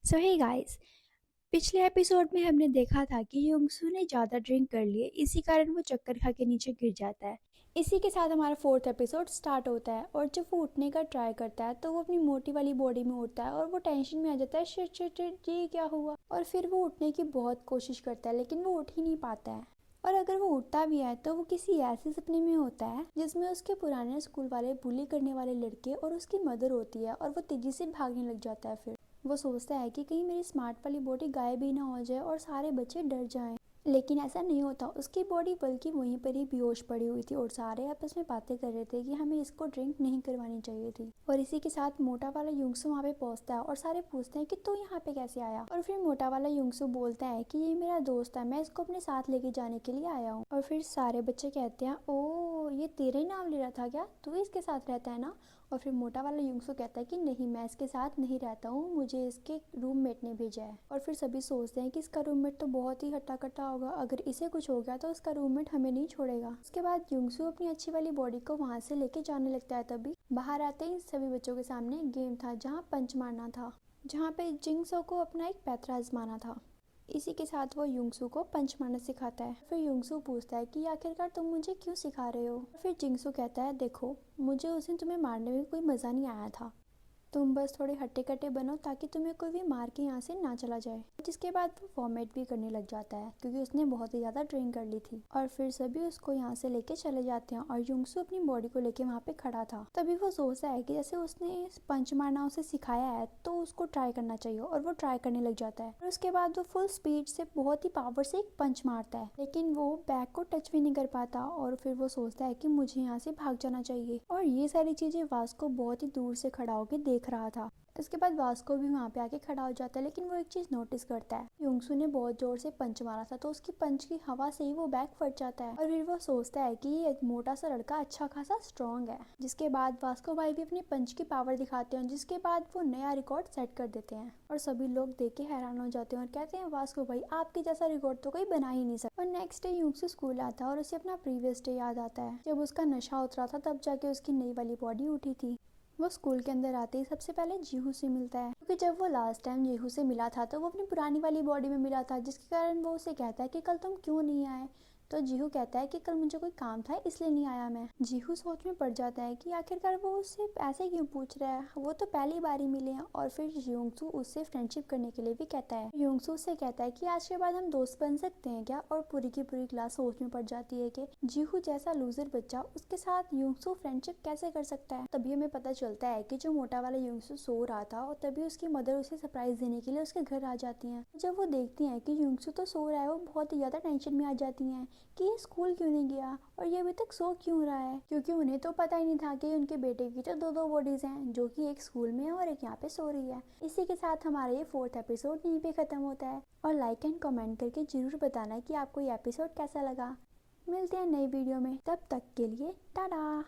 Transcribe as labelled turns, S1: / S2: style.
S1: सो hey guys, पिछले episode में हमने देखा था कि युंगसू ने ज़्यादा ड्रिंक कर लिए, इसी कारण वो चक्कर खा के नीचे गिर जाता है। इसी के साथ हमारा फोर्थ एपिसोड स्टार्ट होता है और जब वो उठने का ट्राई करता है तो वो अपनी मोटी वाली बॉडी में उठता है और वो टेंशन में आ जाता है, शिट शिट शिट ये क्या हुआ। और फिर वो उठने की बहुत कोशिश करता है लेकिन वो उठ ही नहीं पाता है। और अगर वो उठता भी है तो वो किसी ऐसे सपने में होता है जिसमें उसके पुराने स्कूल वाले बुली करने वाले लड़के और उसकी मदर होती है और वो तेजी से भागने लग जाता है। फिर वो सोचता है कि कहीं मेरी स्मार्ट वाली बॉडी गायब ही ना हो जाए और सारे बच्चे डर जाएं। लेकिन ऐसा नहीं होता, उसकी बॉडी बल्कि वहीं पर ही बेहोश पड़ी हुई थी और सारे आपस में बातें कर रहे थे कि हमें इसको ड्रिंक नहीं करवानी चाहिए थी। और इसी के साथ मोटा वाला युंगसू वहाँ पे पहुँचता है और सारे पूछते हैं कि तू यहाँ पे कैसे आया। और फिर मोटा वाला युंगसू बोलता है कि ये मेरा दोस्त है, मैं इसको अपने साथ लेके जाने के लिए आया हूँ। और फिर सारे बच्चे कहते हैं, ओ ये तेरा ही नाम ले रहा था क्या, तू इसके साथ रहता है ना। और फिर मोटा वाला युंगसू कहता है कि नहीं, मैं इसके साथ नहीं रहता हूँ, मुझे इसके रूममेट ने भेजा है। और फिर सभी सोचते हैं कि इसका रूममेट तो बहुत ही हट्टा कट्टा होगा, अगर इसे कुछ हो गया तो इसका रूममेट हमें नहीं छोड़ेगा। उसके बाद युंगसू अपनी अच्छी वाली बॉडी को वहाँ से लेके जाने लगता है। तभी बाहर आते ही सभी बच्चों के सामने एक गेम था जहाँ पंच मारना था, जहाँ पे जिंगसो को अपना एक पैतरा आजमाना था। इसी के साथ वो युंगसू को पंच मारना सिखाता है। फिर युंगसू पूछता है कि आखिरकार तुम मुझे क्यों सिखा रहे हो। फिर जिंगसू कहता है, देखो मुझे उस दिन तुम्हें मारने में कोई मज़ा नहीं आया था, तुम बस थोड़े हट्टे कट्टे बनो ताकि तुम्हें कोई भी मार के यहाँ से ना चला जाए। जिसके बाद वो वॉमिट भी करने लग जाता है क्योंकि उसने बहुत ही ज़्यादा ड्रिंक कर ली थी। और फिर सभी उसको यहाँ से लेके चले जाते हैं और युंगसू अपनी बॉडी को लेके वहाँ पे खड़ा था। तभी वो सोचता है कि जैसे उसने पंच मारना उसे सिखाया है तो उसको ट्राई करना चाहिए और वो ट्राई करने लग जाता है। और उसके बाद वो फुल स्पीड से बहुत ही पावर से एक पंच मारता है लेकिन वो बैग को टच भी नहीं कर पाता। और फिर वो सोचता है कि मुझे यहाँ से भाग जाना चाहिए। और ये सारी चीज़ें वास्को बहुत ही दूर से खड़ा होकर देख रहा था। इसके बाद वास्को भी वहाँ पे आके खड़ा हो जाता है लेकिन वो एक चीज़ नोटिस करता है, युंगसू ने बहुत जोर से पंच मारा था तो उसकी पंच की हवा से ही वो बैग फट जाता है। और फिर वो सोचता है कि ये मोटा सा लड़का अच्छा खासा स्ट्रॉन्ग है। जिसके बाद वास्को भाई भी अपनी पंच की पावर दिखाते हैं जिसके बाद वो नया रिकॉर्ड सेट कर देते हैं। और सभी लोग देख के हैरान हो जाते हैं और कहते हैं, वास्को भाई आपके जैसा रिकॉर्ड तो कोई बना ही नहीं सकता। और नेक्स्ट डे युंगसू स्कूल आता है और उसे अपना प्रीवियस डे याद आता है जब उसका नशा उतरा था, तब जाके उसकी नई वाली बॉडी उठी थी। वो स्कूल के अंदर आते ही सबसे पहले जीहू से मिलता है क्योंकि जब वो लास्ट टाइम जीहू से मिला था तो वो अपनी पुरानी वाली बॉडी में मिला था, जिसके कारण वो उसे कहता है कि कल तुम क्यों नहीं आए। तो जीहू कहता है कि कल मुझे कोई काम था इसलिए नहीं आया मैं। जीहू सोच में पड़ जाता है कि आखिरकार वो उससे ऐसे क्यों पूछ रहा है, वो तो पहली बार ही मिले हैं। और फिर युंगसू उससे फ्रेंडशिप करने के लिए भी कहता है। युंगसू उससे कहता है कि आज के बाद हम दोस्त बन सकते हैं क्या। और पूरी की पूरी क्लास सोच में पड़ जाती है कि जीहू जैसा लूजर बच्चा उसके साथ युंगसू फ्रेंडशिप कैसे कर सकता है। तभी हमें पता चलता है कि जो मोटा वाला युंगसू सो रहा था और तभी उसकी मदर उसे सरप्राइज देने के लिए उसके घर आ जाती हैं। जब वो देखती हैं कि युंगसू तो सो रहा है, वो बहुत ही ज्यादा टेंशन में आ जाती हैं कि ये स्कूल क्यों नहीं गया और ये अभी तक सो क्यों रहा है, क्योंकि उन्हें तो पता ही नहीं था कि उनके बेटे की तो दो दो बॉडीज हैं, जो कि एक स्कूल में है और एक यहाँ पे सो रही है। इसी के साथ हमारा ये फोर्थ एपिसोड यहीं पे खत्म होता है। और लाइक एंड कमेंट करके जरूर बताना कि आपको ये एपिसोड कैसा लगा। मिलते हैं नई वीडियो में, तब तक के लिए टाटा।